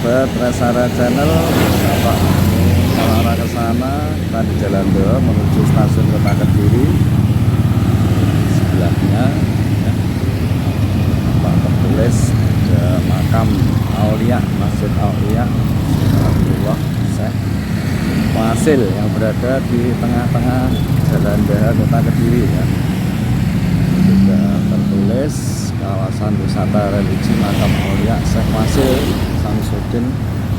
sahabat Resara Channel, Bapak arah ke sana, kita di Jalan Doa menuju stasiun Kota Kediri. Sebelahnya ya, Pak tertulis ada makam Aulia, Masjid Aulia Abdullah Syekh Wasil yang berada di tengah-tengah Jalan Doa Kota Kediri ya. Juga tertulis kawasan wisata religi makam Aulia Syekh Wasil Samsudin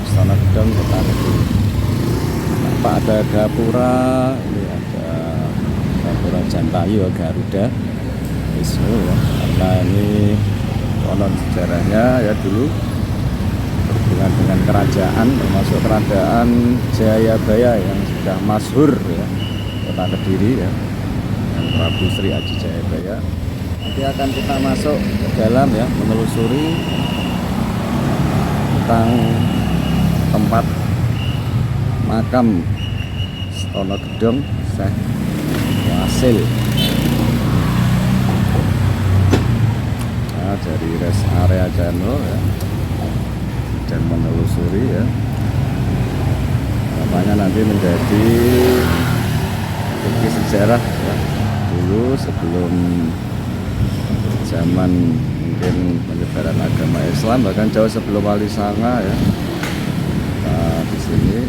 Istana Gedong Kota Kediri. Nampak ada gapura, ini ada gapura Jantayu Garuda Wisnu ya. Karena ini konon sejarahnya ya dulu berhubungan dengan kerajaan, termasuk kerajaan Jayabaya yang sudah masyhur ya, Kota Kediri ya, yang Prabu Sri Aji Jayabaya. Nanti akan kita masuk ke dalam ya, menelusuri tentang tempat makam Istana Gedong Syekh Wasil. Nah, dari Rest Area Channel ya, dan menelusuri ya, namanya nanti menjadi bukti sejarah ya. Dulu sebelum zaman mungkin penyebaran agama Islam, bahkan jauh sebelum Wali Sanga ya, nah, di sini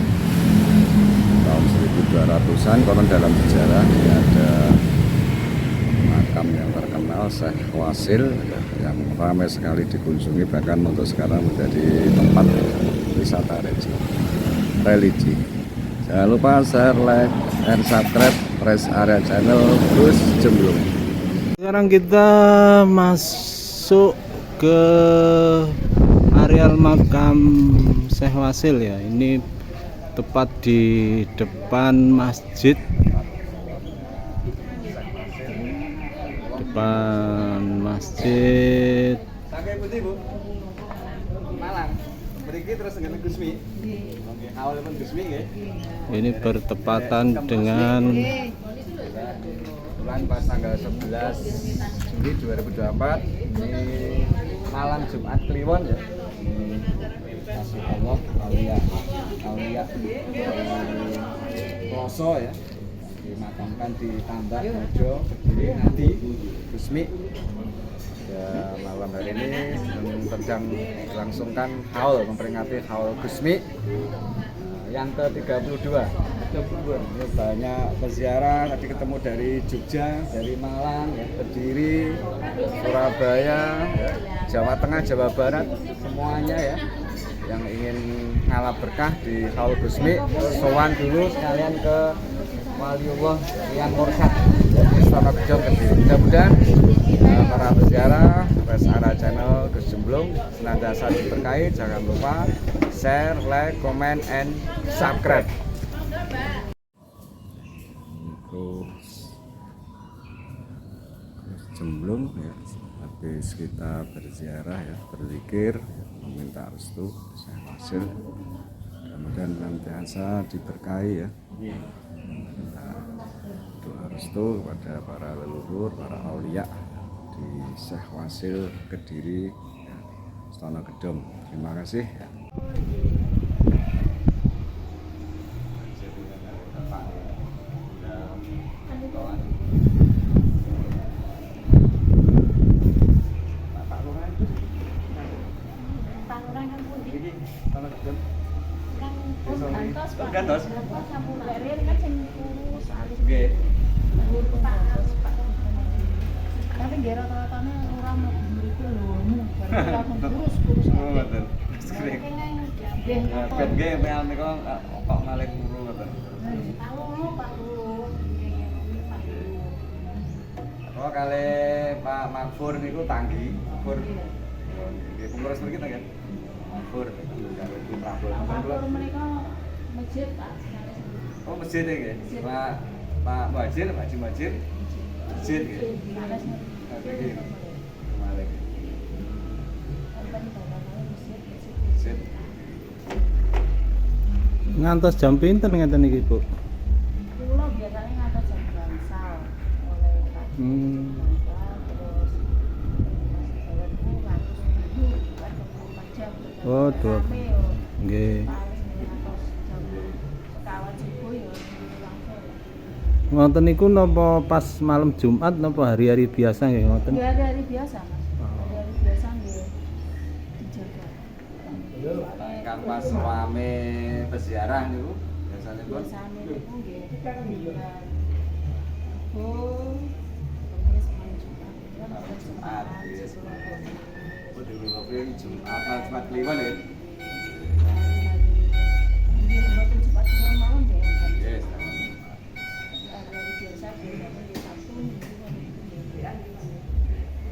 tahun 1200-an konon dalam sejarah ini ada makam yang terkenal Syekh Wasil ya, yang ramai sekali dikunjungi, bahkan untuk sekarang menjadi tempat wisata religi. Jangan lupa share, like, and subscribe Rest Area Channel Gus Jemblung. Sekarang kita masuk ke areal makam Syekh Wasil ya. Ini tepat di depan masjid, Saking putih Bu, Malang. Beriki terus dengan Gusmi. Oke, awalnya Gusmi ya. ini bertepatan dengan bulan pas tanggal 11 Juli 2024 di malam Jumat Kliwon ya. Kasih Allah Aulia Ploso ya, dimakamkan di Tambak Mojo Kediri Ngadi Gusmi. Ya, malam hari ini sedang dilangsungkan haul, memperingati haul Gusmi yang ke-32. Ini banyak peziarah, tadi ketemu dari Jogja, dari Malang, ya, Kediri, Surabaya, ya, Jawa Tengah, Jawa Barat, semuanya ya, yang ingin ngalap berkah di haul Gusmi, sowan dulu sekalian ke Waliullah Rian Mursyad di Istana Gedong Kediri. Mudah-mudahan para peziarah Rest Area Channel Gus Jemblung senantiasa diberkahi. Jangan lupa share, like, comment, and subscribe. Gus Jemblung ya, habis kita berziarah ya, berzikir, meminta restu Syekh Wasil, mudah-mudahan senantiasa diberkahi ya. Doa restu kepada para leluhur, para aulia di Syekh Wasil Kediri ya, Istana Gedong. Terima kasih ya. Gantos. Nggih. Tapi nggih rata-ratane ora mriku lho, kurus-kurus. Oh, ngoten. Ben nggih meal nika kok malih kuru ngoten. Pak Lu. Oh, kali Pak Makfur niku tanggi, Makfur. Nggih, pengurus mriki ta, kan? Makfur. Karo Ibu Prabowo. Pak menika masjid, Pak. Oh, masjid nggih. Pak Muhajir, Pak Haji Muhajir. Masjid nggih. Nggih. Malih. Masjid. ngantos jam pinten ngeten iki, Bu? Kula biasanya ngantos jam gangsal mulai pagi. Terus jalanku ngantos 7 jam. Oh, 2. Nggih. paling ngantos jam sekawan subuh ya minggu langsung. Ngoten niku napa pas malam Jumat napa hari-hari biasa nggih ngoten? Ya hari-hari biasa mas, hari-hari biasa nggih dijaga. Kan pas rame peziarah niku biasane pun Biasanya itu nggih bulan Kamis malam Jumat ya malam Jumat iya. sesuai hari Udah ngopi Jumat lan Jumat Kliwon ya. nggih mboten Jumat Kliwon mawon nggih enten. Yes. Hari-hari biasa biasanya di Sabtu Minggu nggih.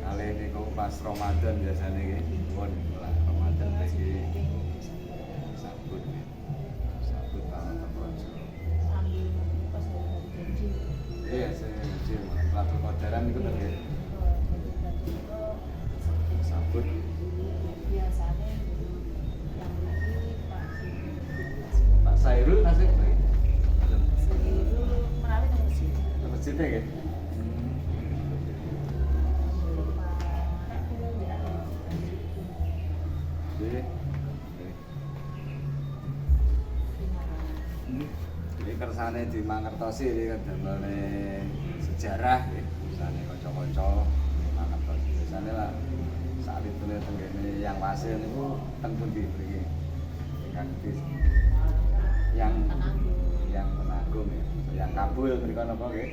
Kali niku pas Ramadan biasane nggih. Pun lah Ramadan iki sabut. Sabut tahun terus. Sambil menunggu pas hari janji. Iya, saya jil Latul Qadaran niku to nggih. Sabut. Biasanya yang ini Pak Pak Sairul nasib baik. Sehiru merawat yang masjid. Masjid nggih. Nggih. Jadi kersane dimangertosi iki kan damane sejarah nggih. Biasane kanca-kanca mangertosi. Biasane lah saat itu tenggene yang wasil niku teng pundi mriki. Kan yang Penanggung ya. Yang Kabul mriku napa nggih?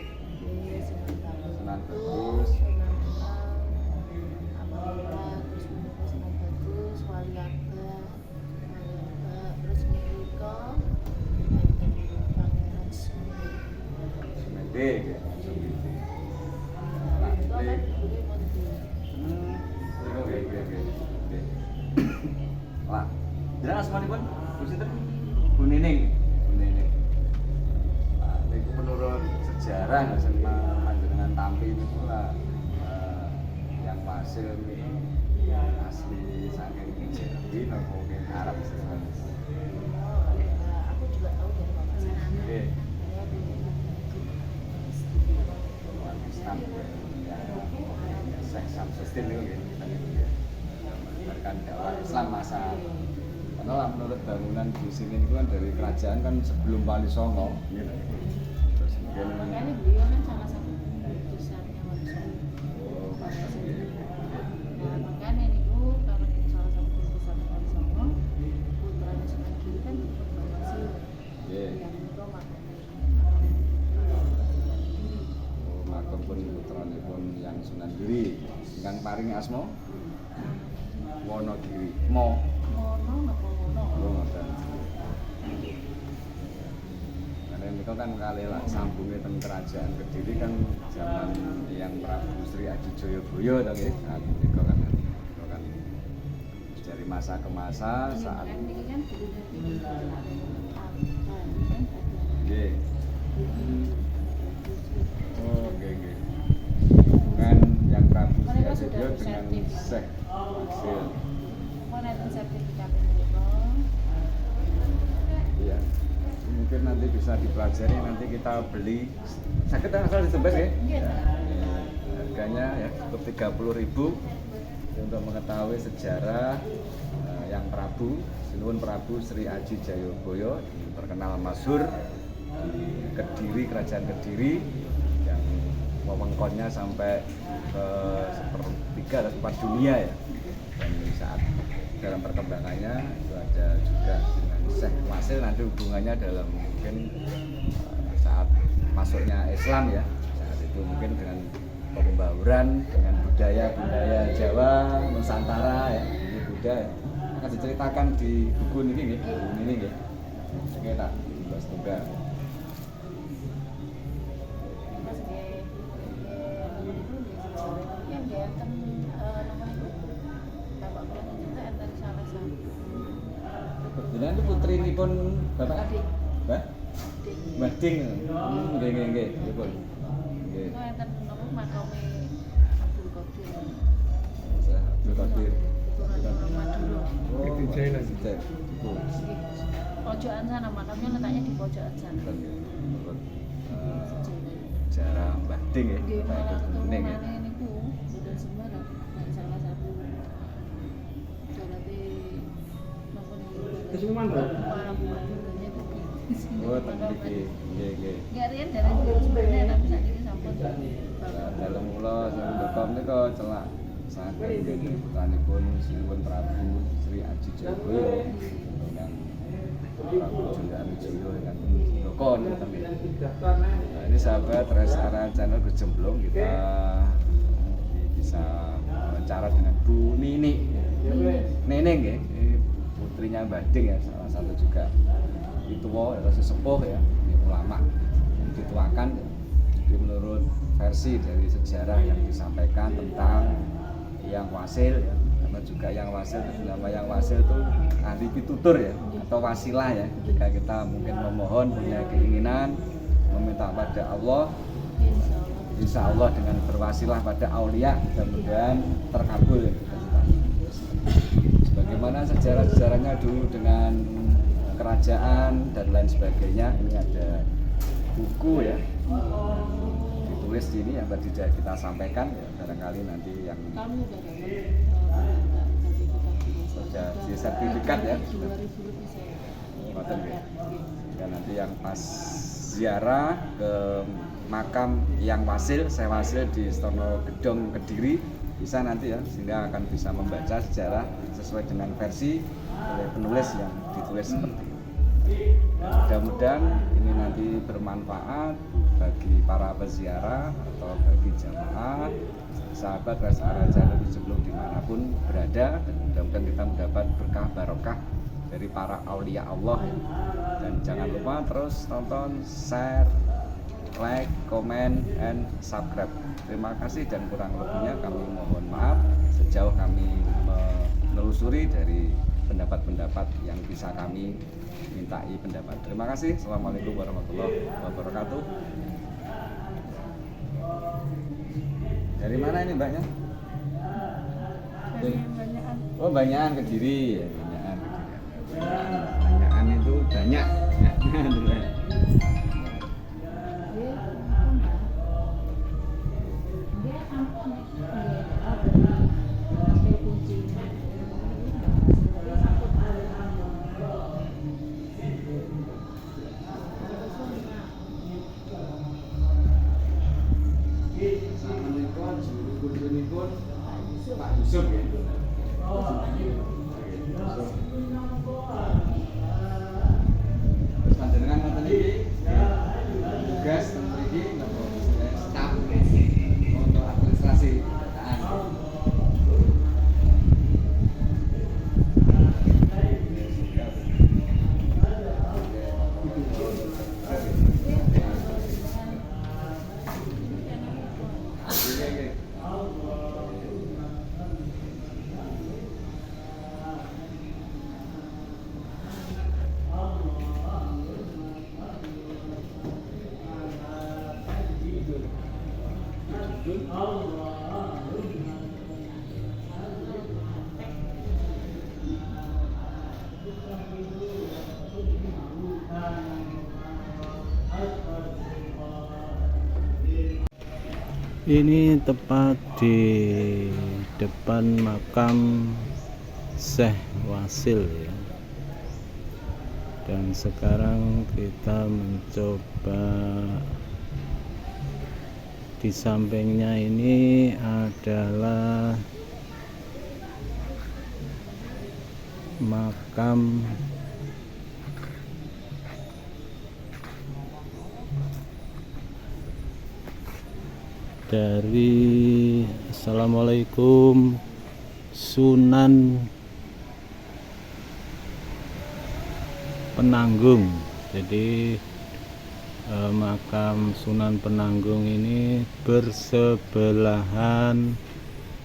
Sunan Bagus. Sumende nggih. Sumende. Lah, Lah, jenengan asmanipun Bu Sinten? Bu Nining. Bu Nining. Nah, niku menurut sejarah sama panjenengan tampi niku lah yang hasil asli saking Jerman napa mungkin Arab sebenarnya. Aku juga tahu dari Bapak saya. Nggih. Saya di Umat Islam ya Syekh Samsudin niku nggih. Menyebarkan dakwah Islam masa karena lah menurut bangunan di sini itu kan dari kerajaan kan sebelum Wali Songo gitu. Terus mungkin makanya beliau kan salah satu besarnya Wali Songo. oh pantas gitu. Nah, makanya niku karena itu salah satu besar Wali Songo, putranya Sunan Giri kan ikut Bapak Sil. Nggih. Yang niku makanya Oh makom pun putranipun yang Sunan Giri ingkang paring asma Wonogiri. Mono napa Wono? Oh ngoten. Karena ini kan kali lah sambungnya tentang kerajaan Kediri kan zaman yang Prabu Sri Aji Joyoboyo to nggih. Nah, niku kan dari masa ke masa saat Kan ini kan dulunya nggih. Oh nggih nggih. Kan yang Prabu Sri Mereka Aji sudah Joyo dengan sertifikat. Syekh Hasil. Moneten sertifikat niku. Iya. Mungkin nanti bisa dipelajari, nanti kita beli. Sakit kan asal ditebas ya? Nggih. Harganya ya cukup 30.000 untuk mengetahui sejarah yang Sinuwun Prabu Sri Aji Jayoboyo, terkenal masyhur di Kediri, Kerajaan Kediri yang wewengkonnya sampai ke sepertiga atau seperempat dunia ya. Dan saat dalam perkembangannya itu ada juga dengan Syekh Wasil, nanti hubungannya dalam mungkin saat masuknya Islam ya, saat itu mungkin dengan pembauran dengan budaya Jawa Nusantara ya, ini budaya akan diceritakan di buku ini nggih. Oke tak bahas juga. Mas nggih. Yang nggih enten nomor iku. Bapak kula nyata enten salah satu. Jenengan itu putri pun Bapak Adik. Mbah? Mbah Ding. Nggih. Nggih. Itu enten nomor makome Abdul Qadir. Abdul Qadir. Keturunan Madura. Oh, Itu Jaina. Itu. Pojokan sana, makamnya letaknya di pojokan sana. Menurut cara Mbah Ding ya, Nggih, Bapak malah Ibu Ning ya. keturunannya niku boten sembarang. Nek salah satu ibaratnya napa niku Para buat dulunya tuh Oh, temen iki. Nggih, nggih. nggak rian dari sebenarnya tapi saat ini sampun Dalam kula sampun bekom nika celak saking nggih putranipun Sinuwun Prabu Sri Aji Jayabaya ingkang Prabu Jaya Wijaya ingkang Dokon ngoten nggih. Nah, ini sahabat Resara Channel Gejemblong kita bisa wawancara dengan Bu Nini. Neneng nggih, ini putrinya Mbah Ding ya, salah satu juga tua atau sesepuh ya, ini ulama yang dituakan. Jadi menurut versi dari sejarah yang disampaikan tentang Yang Wasil ya, karena juga Yang Wasil itu nama Yang Wasil itu ahli pitutur ya, atau wasilah ya, ketika kita mungkin memohon punya keinginan meminta pada Allah, insya Allah dengan berwasilah pada aulia mudah-mudahan terkabul ya. Sebagaimana sejarah-sejarahnya dulu dengan kerajaan dan lain sebagainya, ini ada buku ya ditulis di ini yang tadi sudah kita sampaikan ya, barangkali nanti yang kami udah dapat sudah di sertifikat ya 2000 lebih saya Ngoten nggih. Ya, nanti yang pas ziarah ke makam Yang Wasil, Syekh Wasil di Stono Gedong Kediri bisa nanti ya, sehingga akan bisa membaca sejarah sesuai dengan versi oleh penulis yang ditulis seperti ini. Mudah-mudahan ini nanti bermanfaat bagi para peziarah atau bagi jamaah sahabat Resara Channel Gejemblong dimanapun berada, dan mudah-mudahan kita mendapat berkah barokah dari para aulia Allah. Dan jangan lupa terus tonton, share, like, comment, and subscribe. Terima kasih, dan kurang lebihnya kami mohon maaf sejauh kami menelusuri dari pendapat-pendapat yang bisa kami mintai pendapat. Terima kasih. Assalamualaikum warahmatullahi wabarakatuh. Dari mana ini mbaknya? banyakan Oh, Banyakan Kediri ya, Banyakan Kediri. Banyakan itu banyak. Pak Yusuf ya. Terus panjenengan ngoten iki tugas ten mriki napa staf untuk administrasi kedataan. Ini tepat di depan makam Syekh Wasil ya. Dan sekarang kita mencoba di sampingnya ini adalah makam dari Assalamualaikum Sunan Penanggung. Jadi makam Sunan Penanggung ini bersebelahan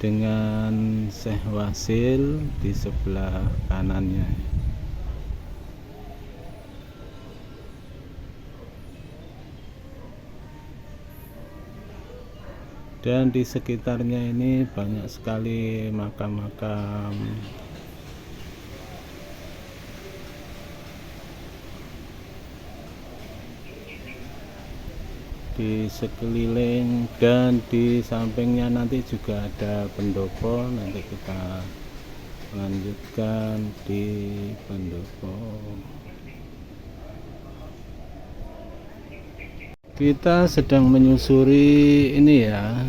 dengan Syekh Wasil di sebelah kanannya. Dan di sekitarnya ini banyak sekali makam-makam di sekeliling, dan di sampingnya nanti juga ada pendopo. Nanti kita lanjutkan di pendopo. Kita sedang menyusuri ini ya,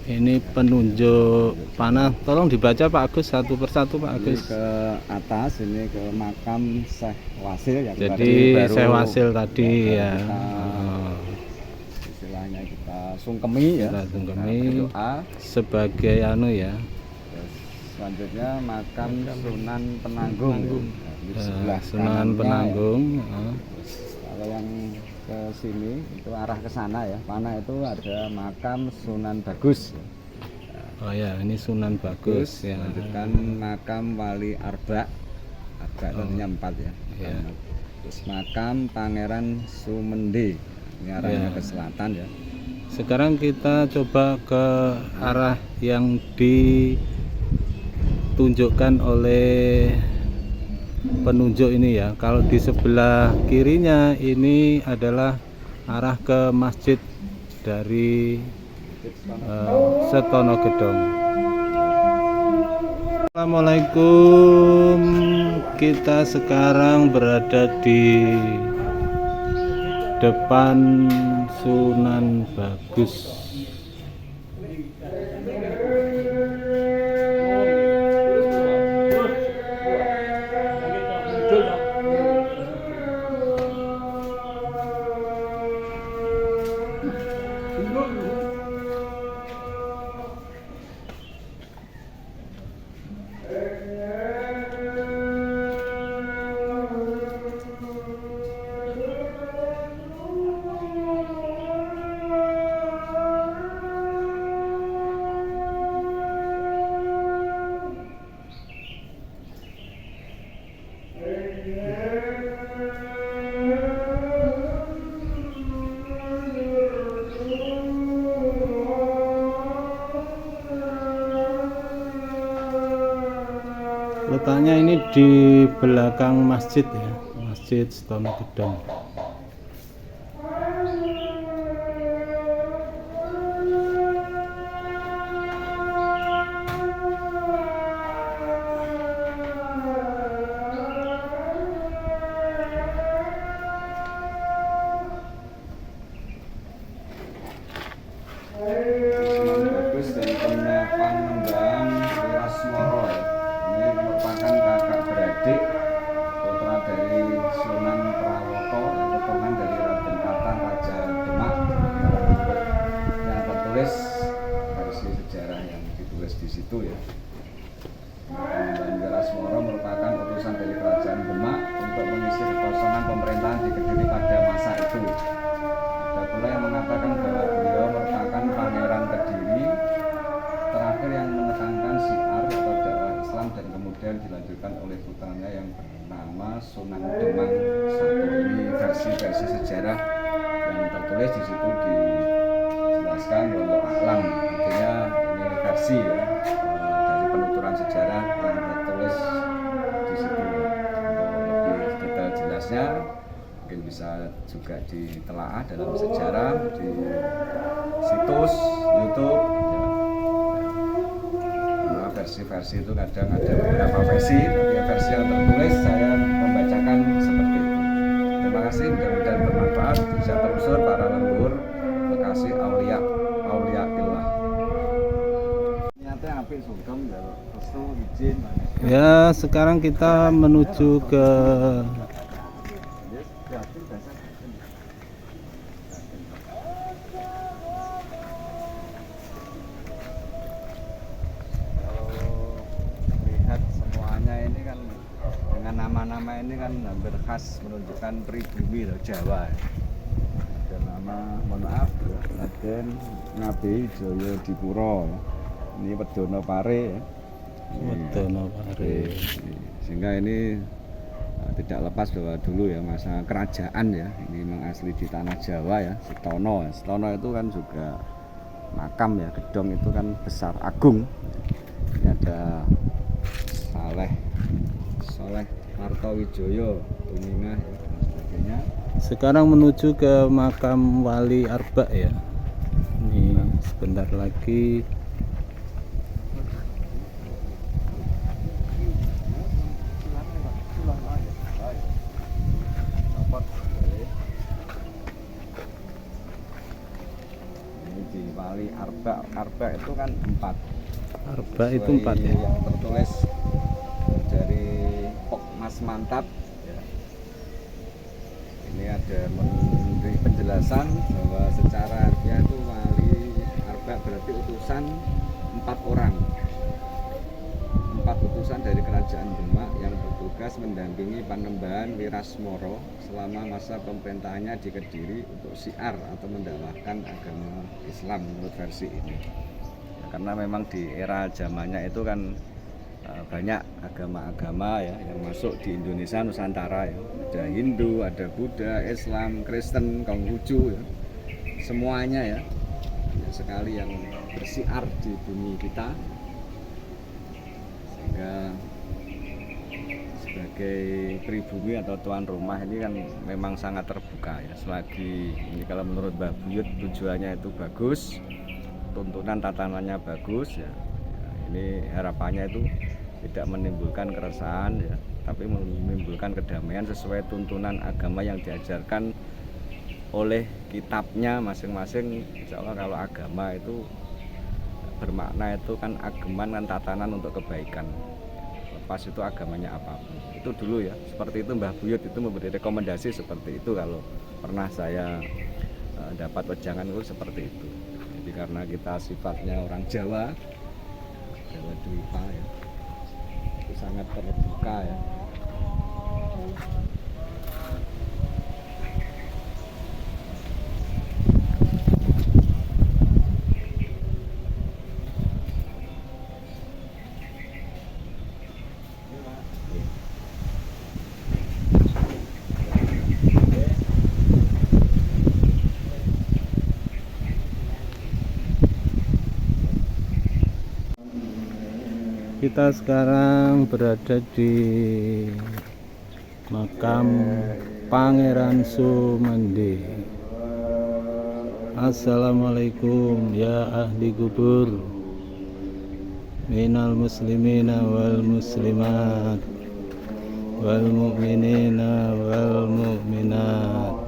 ini penunjuk panah. Tolong dibaca Pak Agus satu persatu Pak Ini Agus. ke atas, ini ke makam Syekh Wasil ya. Jadi Syekh Wasil tadi ya. Istilahnya kita sungkemi ya. Kita sungkemi. Berdoa. Sebagai anu ya. Terus selanjutnya makam Sunan Penanggung. Nah, di sebelah Sunan kanannya Penanggung. ya. Kalau yang ke sini itu arah ke sana ya. Panah itu ada makam Sunan Bagus. Oh ya, ini Sunan Bagus ya. Lanjutkan makam Wali Arba. Arba tentunya 4 ya. Ya. Terus makam Pangeran Sumende. Ini arahnya Ya. ke selatan ya. Sekarang kita coba ke arah yang ditunjukkan oleh penunjuk ini ya. Kalau di sebelah kirinya ini adalah arah ke masjid dari Setono Gedong. Assalamualaikum. Kita sekarang berada di depan Sunan Bagus. Letaknya ini di belakang masjid ya, Masjid Setono Gedong. Sunan Bagus dan Panembang Wirasmoro. Ini merupakan kakak beradik putra dari Sunan Prawoto, keturunan dari Raden Patah Raja Demak. Yang tertulis versi sejarah yang ditulis di situ ya. Panembang Wirasmoro merupakan utusan dari Kerajaan Demak untuk mengisi kekosongan pemerintahan di Kediri pada masa itu. Ada pula yang mengatakan bahwa beliau merupakan pangeran Kediri terakhir yang menekankan syiar atau dakwah Islam dan kemudian dilanjutkan oleh putranya yang bernama Sunan Demang I. Ini versi sejarah yang tertulis di situ dijelaskan wallahu a'lam. Artinya ini versi ya, dari penuturan sejarah yang tertulis di situ. Untuk lebih detail jelasnya mungkin bisa juga ditelaah dalam sejarah di situs YouTube ya. Nah, versi-versi itu kadang ada beberapa versi, tapi versi yang tertulis saya membacakan seperti itu. Terima kasih, mudah-mudahan bermanfaat, bisa telusur para leluhur Bekasi Aulia Illah. Niatnya apik sungkem ya, restu izin. Ya, sekarang kita menuju ke nama-nama ini kan hampir khas menunjukkan pribumi Jawa. Ada nama, mohon maaf, Raden Ngabe Joyo Dipuro. Ini Wedono Pare ya. Wedono Pare. Sehingga ini tidak lepas bahwa dulu ya masa kerajaan ya. Ini memang asli di tanah Jawa ya, Setono. Setono itu kan juga makam ya, gedong itu kan besar agung. Ini ada Soleh Martowijoyo, Tumingah ya, dan sebagainya. Sekarang menuju ke makam Wali Arba ya. Ini sebentar lagi wali arba. Arba itu kan 4. Arba itu Sesuai 4 ya. yang tertulis dari Pokmas Mantap ya. Ini ada memberi penjelasan bahwa secara harfiah itu wali arba berarti utusan 4 orang. 4 utusan dari kerajaan Demak yang bertugas mendampingi Panembahan Wirasmoro selama masa pemerintahannya di Kediri untuk syiar atau mendakwahkan agama Islam menurut versi ini. Ya, karena memang di era zamannya itu kan banyak agama-agama ya yang masuk di Indonesia Nusantara ya. Ada Hindu, ada Buddha, Islam, Kristen, Konghucu ya. Semuanya ya. Banyak sekali yang bersiar di bumi kita. Sehingga sebagai pribumi atau tuan rumah ini kan memang sangat terbuka ya. Selagi ini kalau menurut Mbah Buyut tujuannya itu bagus, tuntunan tatanannya bagus ya. Ini harapannya itu tidak menimbulkan keresahan ya, tapi menimbulkan kedamaian sesuai tuntunan agama yang diajarkan oleh kitabnya masing-masing. Insya Allah kalau agama itu bermakna itu kan ageman kan tatanan untuk kebaikan, lepas itu agamanya apapun itu dulu ya. Seperti itu Mbah Buyut itu memberi rekomendasi seperti itu kalau pernah saya dapat wejangan itu seperti itu. Jadi karena kita sifatnya orang Jawa Dwipa ya, itu sangat terbuka ya. Kita sekarang berada di makam Pangeran Sumende. Assalamualaikum ya ahli kubur, minal muslimina wal muslimat wal mu'minina wal mu'minat.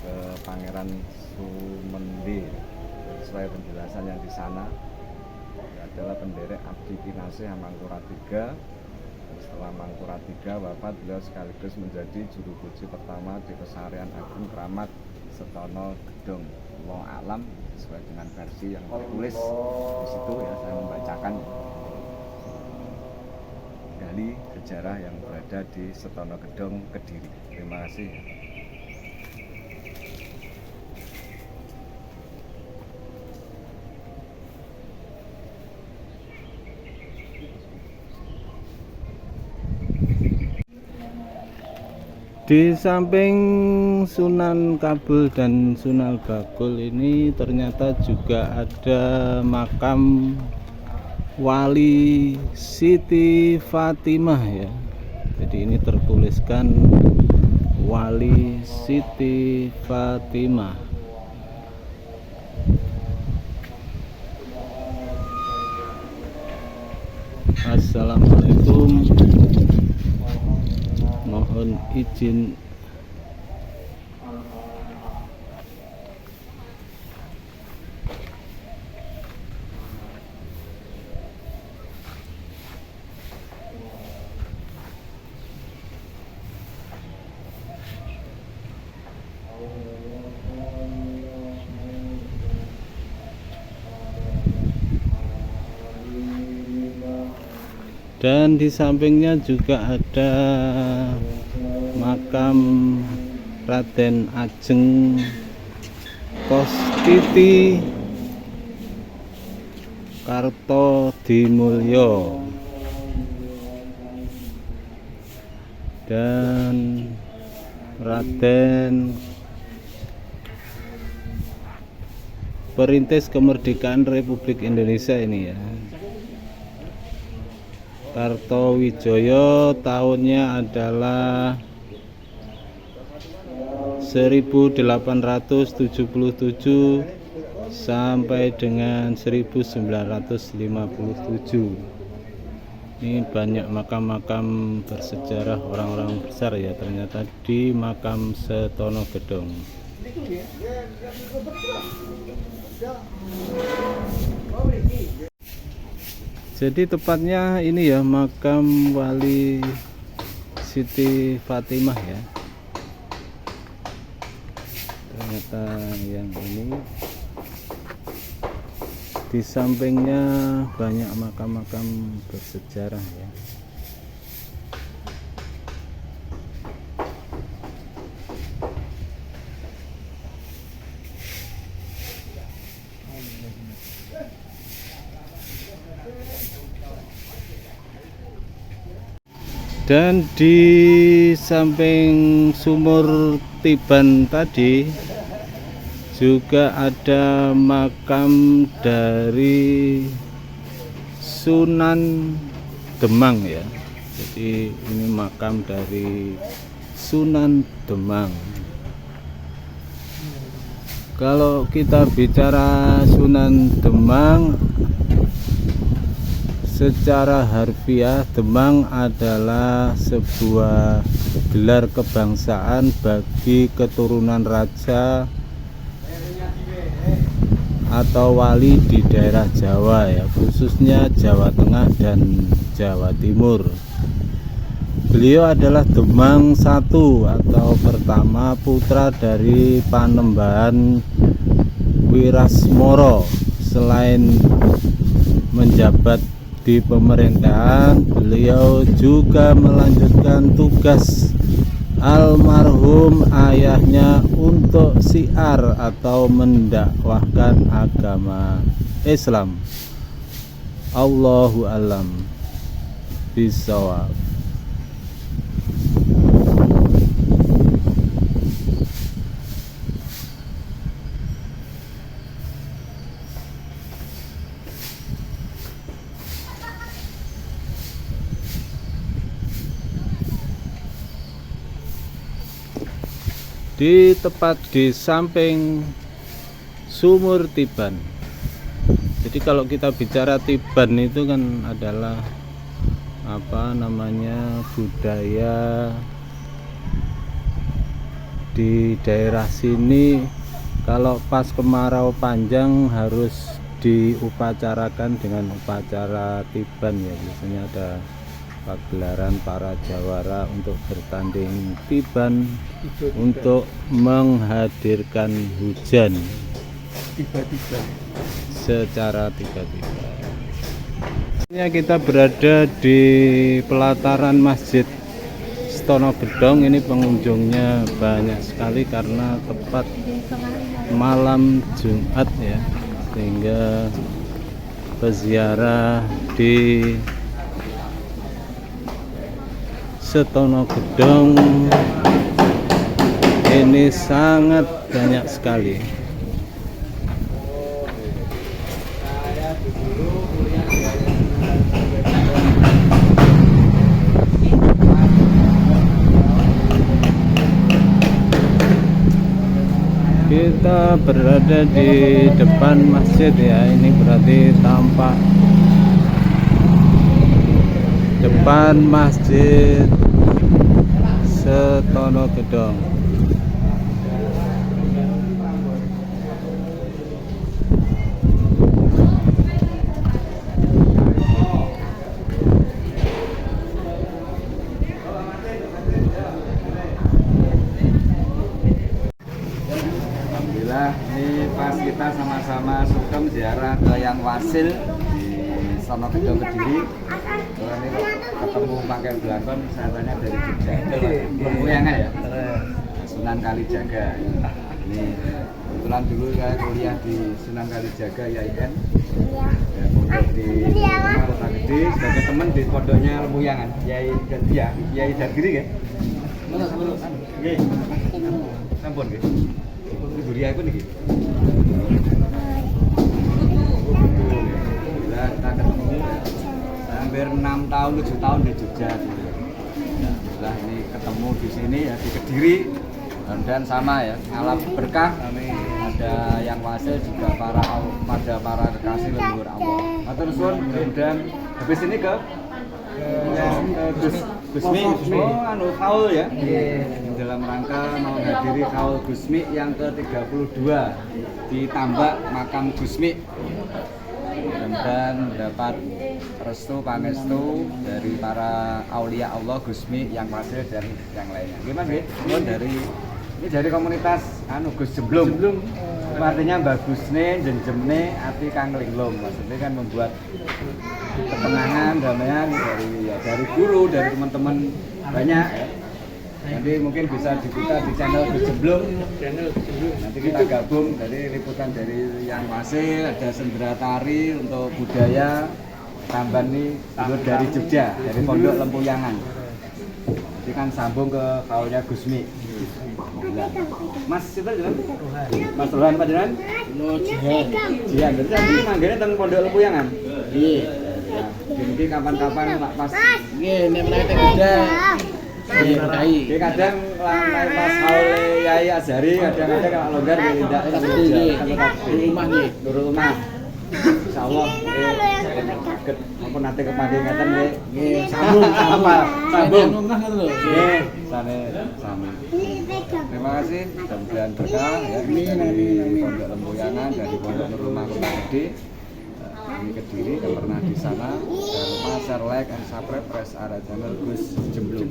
ke Pangeran Sumende. Sesuai penjelasan yang di sana, adalah penderek Abdi Kinasih Mangkurat III. Setelah Mangkurat III wafat, beliau sekaligus menjadi juru puji pertama di Pesarian Agung Kramat Setono Gedong. Allah alam sesuai dengan versi yang tertulis di situ ya, saya membacakan gali sejarah yang berada di Setono Gedong, Kediri. Terima kasih. Di samping Sunan Kabul dan Sunan Bagul ini ternyata juga ada makam Wali Siti Fatimah ya. Jadi ini tertuliskan Wali Siti Fatimah. Assalamualaikum. Mohon izin. Dan di sampingnya juga ada makam Raden Ajeng Kostiti Kartodimulyo dan Raden Perintis Kemerdekaan Republik Indonesia ini ya. Kartowijoyo tahunnya adalah 1877 sampai dengan 1957. Ini banyak makam-makam bersejarah orang-orang besar ya ternyata di makam Setono Gedong. Jadi tepatnya ini ya makam Wali Siti Fatimah ya. Ternyata yang ini di sampingnya banyak makam-makam bersejarah ya. Dan di samping sumur Tiban tadi juga ada makam dari Sunan Demang ya. Jadi ini makam dari Sunan Demang. Kalau kita bicara Sunan Demang, secara harfiah Demang adalah sebuah gelar kebangsaan bagi keturunan raja atau wali di daerah Jawa ya, khususnya Jawa Tengah dan Jawa Timur. Beliau adalah Demang I atau pertama putra dari Panembahan Wirasmoro. Selain menjabat di pemerintahan, beliau juga melanjutkan tugas almarhum ayahnya untuk syiar atau mendakwahkan agama Islam. Allahu a'lam bishawab. Tepat di samping sumur Tiban. Jadi kalau kita bicara Tiban itu kan adalah budaya di daerah sini. Kalau pas kemarau panjang harus diupacarakan dengan upacara Tiban ya. Biasanya ada pagelaran para jawara untuk bertanding Tiban untuk menghadirkan hujan tiba-tiba. Secara tiba-tiba. Kita berada di pelataran Masjid Setono Gedong. Ini pengunjungnya banyak sekali karena tepat malam Jumat ya, sehingga peziarah di Setono Gedong ini sangat banyak sekali. Kita berada di depan masjid ya, ini berarti tampak depan masjid Setono Gedong. Alhamdulillah, ini pas kita sama-sama sugeng ziarah ke Yang Wasil di Sono Gedong Kediri. Kalau ini ketemu pakai belakon, sahabatnya dari Jogja. Lempuyangan ya? Sunan Kalijaga. Ini kebetulan dulu saya kuliah di Sunan Kalijaga YIN. Dan pondok di Kota Gede sebagai teman di pondoknya Lempuyangan. Yai dan dia, Yai Dargiri kan? Mana sampun? Nggih. Sampun nggih. Ibu Ria pun niki. Alhamdulillah kita ketemu hampir 6 tahun 7 tahun di Jogja. Alhamdulillah ini ketemu di sini ya di Kediri dan sama ya alam berkah kami ada Yang Wasil juga para kekasih leluhur Allah. Matur suwun dan habis ini ke Gusmi, haul ya. Dalam rangka mau menghadiri haul Gusmi yang ke-32 di Tambak Makam Gusmi. Dan mendapat restu pangestu dari para aulia Allah Gusmi Yang Wasil dan yang lainnya. Gimana sih? Ini dari komunitas Gus Jemblung. Artinya bagusne, jenjemne, ati kang linglung. Maksudnya kan membuat ketenangan, damaian dari guru, dari teman-teman banyak ya. Nanti mungkin bisa dibuka di channel Gus Jemblung. Nanti kita gabung dari liputan dari Yang Wasil, ada sendera tari untuk budaya, tambahan nih dari Jogja, dari Pondok Lempuyangan. Nanti kan sambung ke kaulnya Gusmi. Mas siapa jalan? Mas Rohan Pak jalan? Jihan. Berarti tadi manggilnya tentang Pondok Lempuyangan. Iya. Jadi kapan-kapan pas. Ini mereka udah. Jadi kadang pas haul Yai Azhari kadang-kadang kalau longgar tidak di rumah nih. Di rumah. Insyaallah kaget apa nanti kepanggilatan nggih. Sambung. Nggih, sane sami. Terima kasih, mudah-mudahan berkah ya. Dari Pondok Lempuyangan, dari Pondok Rumah Kota Gede. Ini Kediri yang pernah di sana. Jangan lupa share, like, and subscribe press area channel Gus Jemblung.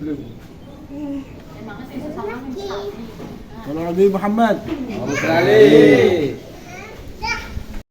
Kalau Nabi Muhammad. Alhamdulillah.